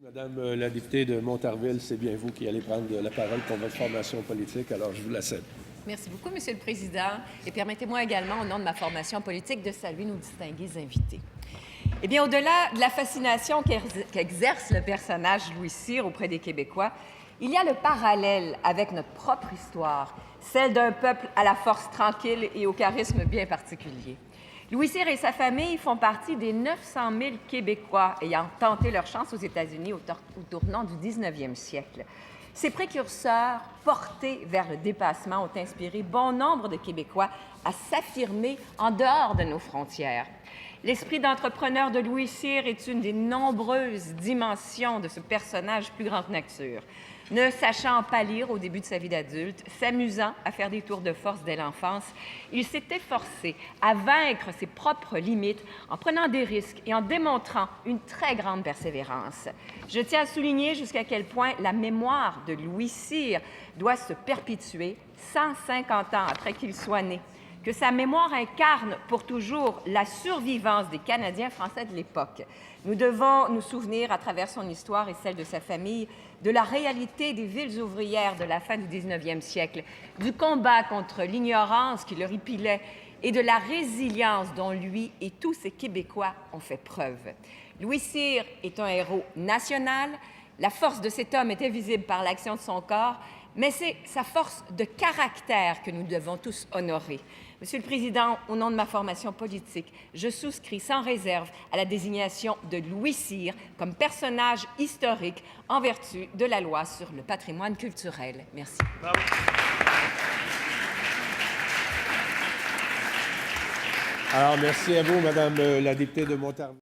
Madame la députée de Montarville, c'est bien vous qui allez prendre la parole pour votre formation politique, alors je vous la cède. Merci beaucoup, Monsieur le Président. Et permettez-moi également, au nom de ma formation politique, de saluer nos distingués invités. Eh bien, au-delà de la fascination qu'exerce le personnage Louis Cyr auprès des Québécois, il y a le parallèle avec notre propre histoire, celle d'un peuple à la force tranquille et au charisme bien particulier. Louis Cyr et sa famille font partie des 900 000 Québécois ayant tenté leur chance aux États-Unis au tournant du 19e siècle. Ces précurseurs, portés vers le dépassement, ont inspiré bon nombre de Québécois à s'affirmer en dehors de nos frontières. L'esprit d'entrepreneur de Louis Cyr est une des nombreuses dimensions de ce personnage plus grande nature. Ne sachant pas lire au début de sa vie d'adulte, s'amusant à faire des tours de force dès l'enfance, il s'est efforcé à vaincre ses propres limites en prenant des risques et en démontrant une très grande persévérance. Je tiens à souligner jusqu'à quel point la mémoire de Louis Cyr doit se perpétuer 150 ans après qu'il soit né, que sa mémoire incarne pour toujours la survivance des Canadiens français de l'époque. Nous devons nous souvenir, à travers son histoire et celle de sa famille, de la réalité des villes ouvrières de la fin du 19e siècle, du combat contre l'ignorance qui le ripilait et de la résilience dont lui et tous ces Québécois ont fait preuve. Louis Cyr est un héros national. La force de cet homme était visible par l'action de son corps, mais c'est sa force de caractère que nous devons tous honorer. Monsieur le Président, au nom de ma formation politique, je souscris sans réserve à la désignation de Louis Cyr comme personnage historique en vertu de la loi sur le patrimoine culturel. Merci. Bravo. Alors, merci à vous, Madame la députée de Montarville.